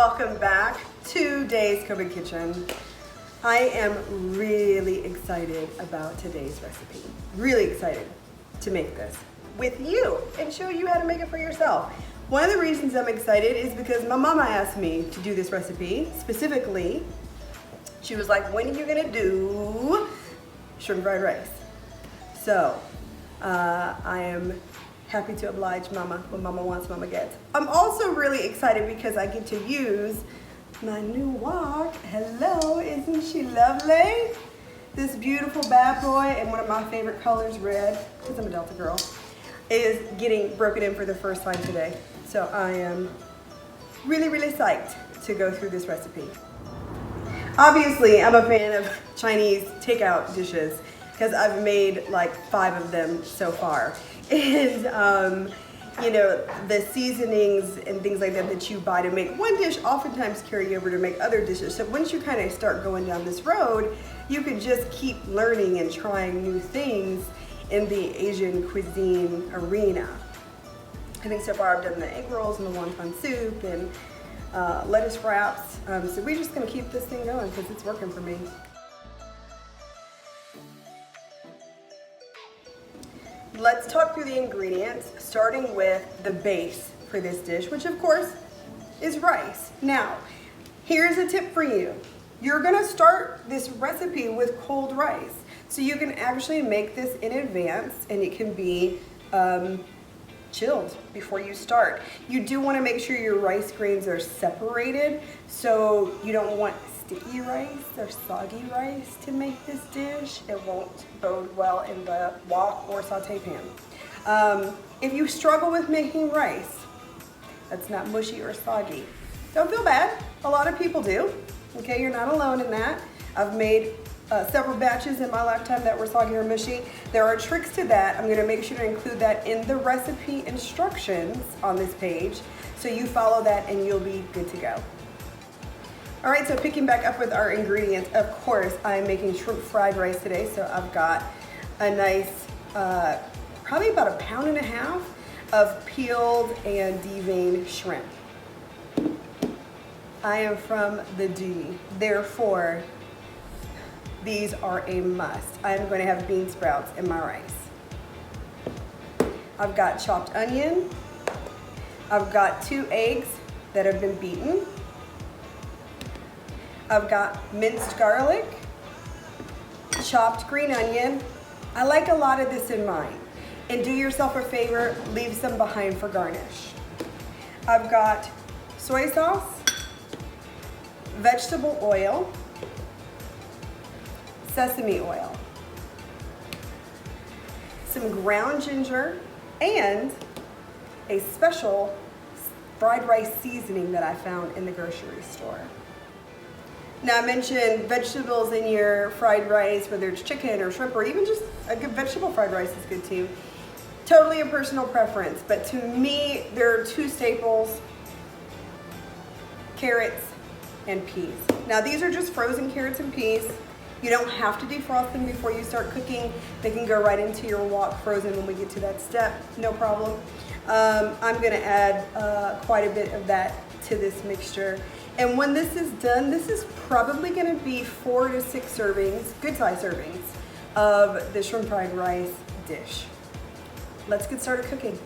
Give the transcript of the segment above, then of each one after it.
welcome back to Dave's COVID Kitchen. I am really excited about today's recipe. Really excited to make this with you and show you how to make it for yourself. One of the reasons I'm excited is because my mama asked me to do this recipe. Specifically, she was like, when are you gonna do shrimp fried rice? So, I am happy to oblige mama. When mama wants, mama gets. I'm also really excited because I get to use my new wok. Hello, isn't she lovely? This beautiful bad boy, and one of my favorite colors, red, because I'm a Delta girl, is getting broken in for the first time today. So I am really, really psyched to go through this recipe. Obviously, I'm a fan of Chinese takeout dishes because I've made like 5 of them so far. And you know, the seasonings and things like that that you buy to make one dish oftentimes carry over to make other dishes. So once you kind of start going down this road, you can just keep learning and trying new things in the Asian cuisine arena. I think so far I've done the egg rolls and the wonton soup and lettuce wraps. So we're just gonna keep this thing going because it's working for me. Let's talk through the ingredients, starting with the base for this dish, which of course is rice. Now, here's a tip for you. You're gonna start this recipe with cold rice. So you can actually make this in advance and it can be chilled before you start. You do wanna make sure your rice grains are separated, so you don't want sticky rice or soggy rice to make this dish. It won't bode well in the wok or saute pan. If you struggle with making rice that's not mushy or soggy, don't feel bad. A lot of people do. Okay, you're not alone in that. I've made several batches in my lifetime that were soggy or mushy. There are tricks to that. I'm gonna make sure to include that in the recipe instructions on this page, so you follow that and you'll be good to go. All right, so picking back up with our ingredients, of course, I'm making shrimp fried rice today. So I've got a nice, probably about 1.5 pounds of peeled and deveined shrimp. I am from the D, therefore, these are a must. I am going to have bean sprouts in my rice. I've got chopped onion. I've got 2 eggs that have been beaten. I've got minced garlic, chopped green onion. I like a lot of this in mine. And do yourself a favor, leave some behind for garnish. I've got soy sauce, vegetable oil, sesame oil, some ground ginger, and a special fried rice seasoning that I found in the grocery store. Now, I mentioned vegetables in your fried rice, whether it's chicken or shrimp or even just a good vegetable fried rice is good too. Totally a personal preference, but to me, there are 2 staples: carrots and peas. Now, these are just frozen carrots and peas. You don't have to defrost them before you start cooking. They can go right into your wok frozen when we get to that step, no problem. I'm gonna add quite a bit of that to this mixture. And when this is done, this is probably gonna be 4 to 6 servings, good size servings, of the shrimp fried rice dish. Let's get started cooking.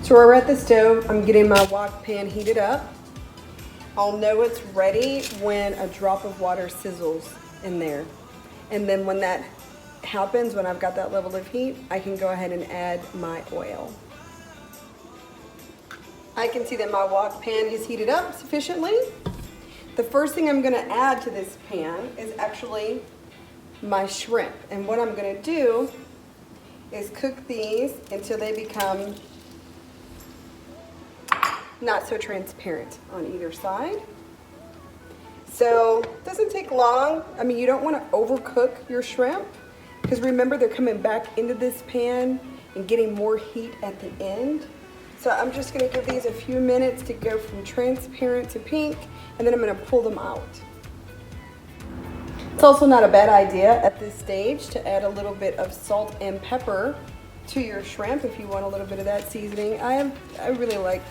So we're at the stove. I'm getting my wok pan heated up. I'll know it's ready when a drop of water sizzles in there. And then when that happens, when I've got that level of heat, I can go ahead and add my oil. I can see that my wok pan is heated up sufficiently. The first thing I'm gonna add to this pan is actually my shrimp. And what I'm gonna do is cook these until they become not so transparent on either side. So it doesn't take long. I mean, you don't wanna overcook your shrimp because remember, they're coming back into this pan and getting more heat at the end. So I'm just gonna give these a few minutes to go from transparent to pink, and then I'm gonna pull them out. It's also not a bad idea at this stage to add a little bit of salt and pepper to your shrimp if you want a little bit of that seasoning. I really like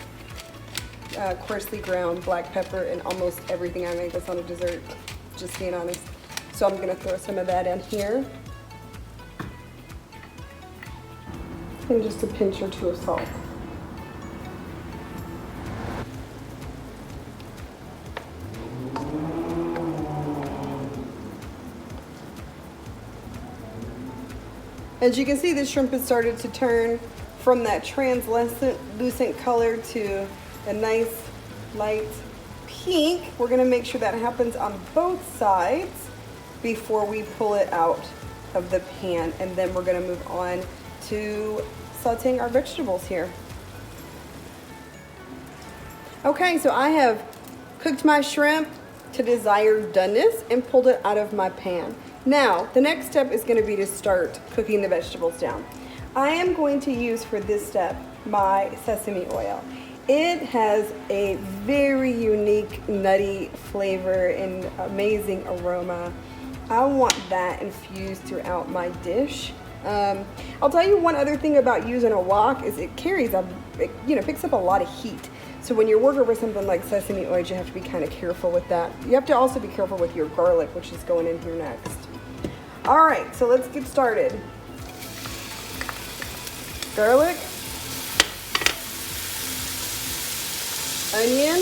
coarsely ground black pepper in almost everything I make that's on a dessert, just being honest. So I'm gonna throw some of that in here. And just a pinch or two of salt. As you can see, the shrimp has started to turn from that translucent color to a nice light pink. We're gonna make sure that happens on both sides before we pull it out of the pan, and then we're gonna move on to sauteing our vegetables here. Okay, so I have cooked my shrimp to desired doneness and pulled it out of my pan. Now, the next step is gonna be to start cooking the vegetables down. I am going to use for this step my sesame oil. It has a very unique nutty flavor and amazing aroma. I want that infused throughout my dish. I'll tell you one other thing about using a wok is it carries picks up a lot of heat. So when you're working with something like sesame oil, you have to be kind of careful with that. You have to also be careful with your garlic, which is going in here next. All right, so let's get started. Garlic, onion,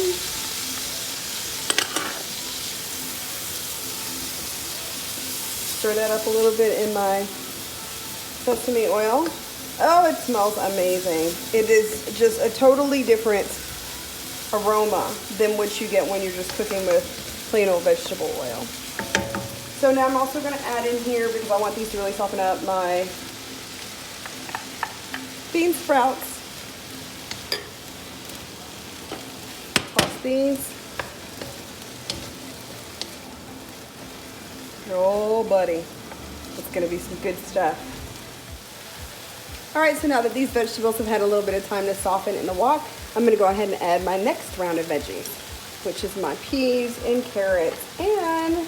stir that up a little bit in my sesame oil. Oh, it smells amazing. It is just a totally different aroma than what you get when you're just cooking with plain old vegetable oil. So now I'm also going to add in here, because I want these to really soften up, my bean sprouts. Toss these. Oh, buddy. It's going to be some good stuff. All right, so now that these vegetables have had a little bit of time to soften in the wok, I'm going to go ahead and add my next round of veggies, which is my peas and carrots and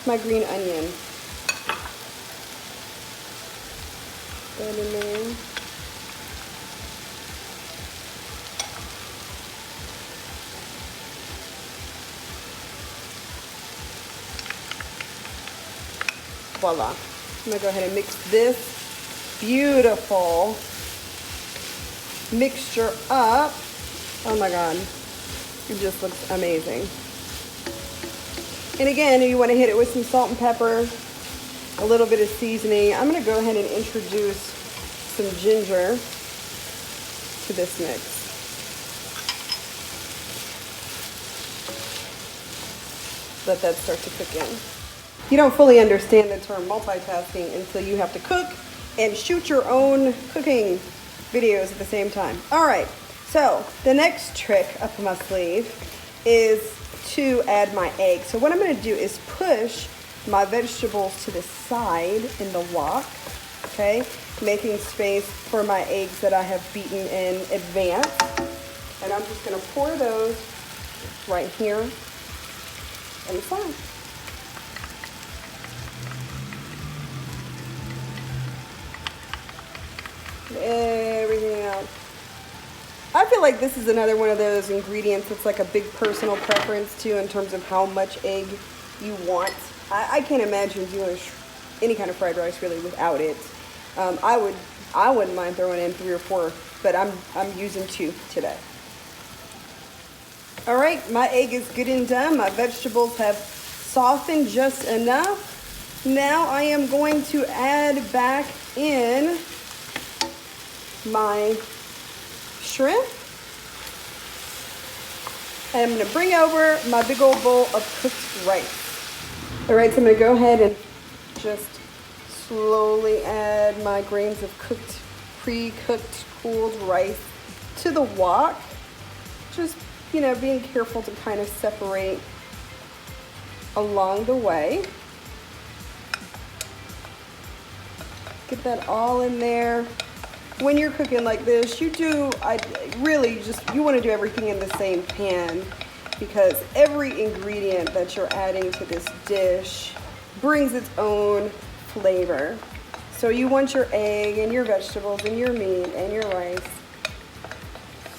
my green onion. That in there. Voila. I'm gonna go ahead and mix this beautiful mixture up. Oh my God, it just looks amazing. And again, you want to hit it with some salt and pepper, a little bit of seasoning. I'm going to go ahead and introduce some ginger to this mix. Let that start to cook in. You don't fully understand the term multitasking until you have to cook and shoot your own cooking videos at the same time. All right, so the next trick up my sleeve is to add my egg. So what I'm going to do is push my vegetables to the side in the wok, okay, making space for my eggs that I have beaten in advance. And I'm just going to pour those right here on the side. Everything else. I feel like this is another one of those ingredients that's like a big personal preference too, in terms of how much egg you want. I can't imagine doing any kind of fried rice really without it. I wouldn't mind throwing in 3 or 4, but I'm using 2 today. All right, my egg is good and done. My vegetables have softened just enough. Now I am going to add back in my shrimp. And I'm going to bring over my big old bowl of cooked rice. All right, so I'm going to go ahead and just slowly add my grains of cooked, pre-cooked, cooled rice to the wok. Just, you know, being careful to kind of separate along the way. Get that all in there. When you're cooking like this, you want to do everything in the same pan, because every ingredient that you're adding to this dish brings its own flavor. So you want your egg and your vegetables and your meat and your rice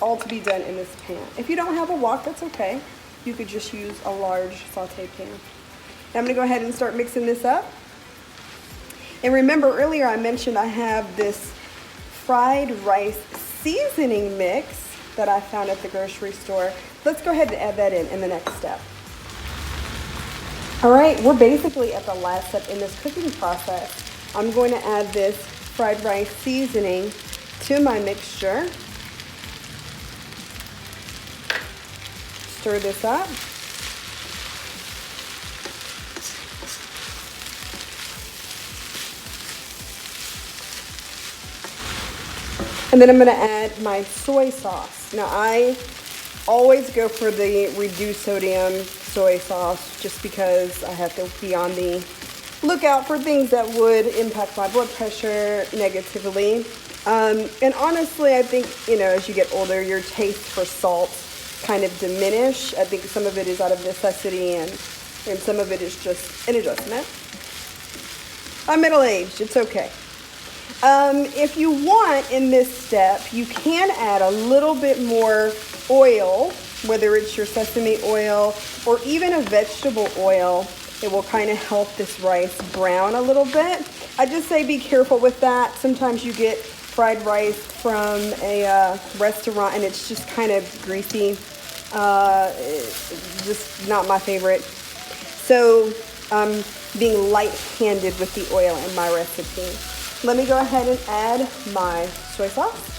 all to be done in this pan. If you don't have a wok, that's okay. You could just use a large saute pan. Now I'm gonna go ahead and start mixing this up. And remember earlier I mentioned I have this fried rice seasoning mix that I found at the grocery store. Let's go ahead and add that in the next step. All right, we're basically at the last step in this cooking process. I'm going to add this fried rice seasoning to my mixture. Stir this up. And then I'm going to add my soy sauce. Now I always go for the reduced sodium soy sauce just because I have to be on the lookout for things that would impact my blood pressure negatively. And honestly, I think, as you get older, your taste for salt kind of diminish. I think some of it is out of necessity and some of it is just an adjustment. I'm middle-aged, it's okay. If you want in this step, you can add a little bit more oil, whether it's your sesame oil or even a vegetable oil. It will kind of help this rice brown a little bit. I just say be careful with that. Sometimes you get fried rice from a restaurant and it's just kind of greasy. It's just not my favorite. So being light-handed with the oil in my recipe. Let me go ahead and add my soy sauce.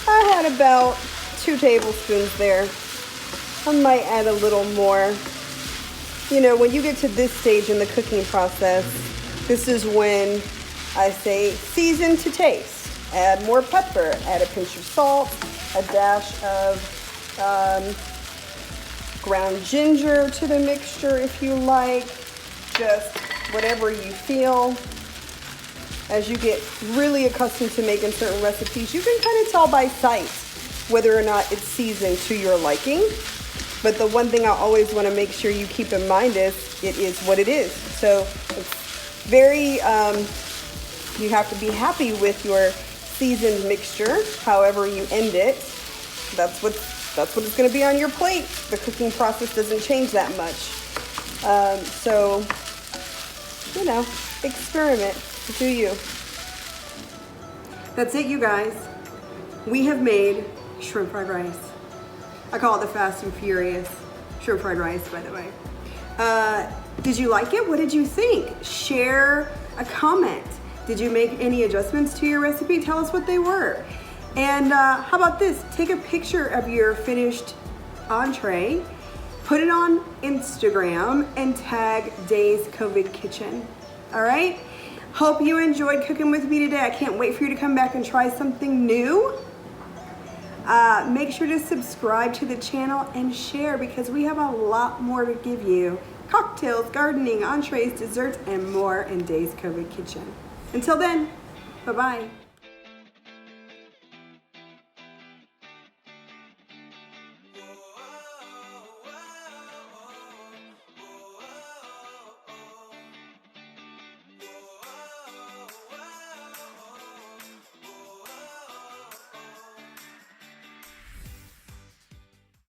I had about 2 tablespoons there. I might add a little more. When you get to this stage in the cooking process, this is when I say season to taste. Add more pepper, add a pinch of salt, a dash of ground ginger to the mixture if you like, just whatever you feel. As you get really accustomed to making certain recipes, you can kind of tell by sight whether or not it's seasoned to your liking. But the one thing I always want to make sure you keep in mind is it is what it is. So it's very, you have to be happy with your seasoned mixture, however you end it. That's what it's going to be on your plate. The cooking process doesn't change that much. So, experiment. Do you. That's it, you guys. We have made shrimp fried rice. I call it the Fast and Furious shrimp fried rice, by the way. Did you like it? What did you think? Share a comment. Did you make any adjustments to your recipe? Tell us what they were. And how about this? Take a picture of your finished entree, put it on Instagram, and tag Days COVID Kitchen. All right? Hope you enjoyed cooking with me today. I can't wait for you to come back and try something new. Make sure to subscribe to the channel and share because we have a lot more to give you. Cocktails, gardening, entrees, desserts, and more in Days COVID Kitchen. Until then, bye-bye.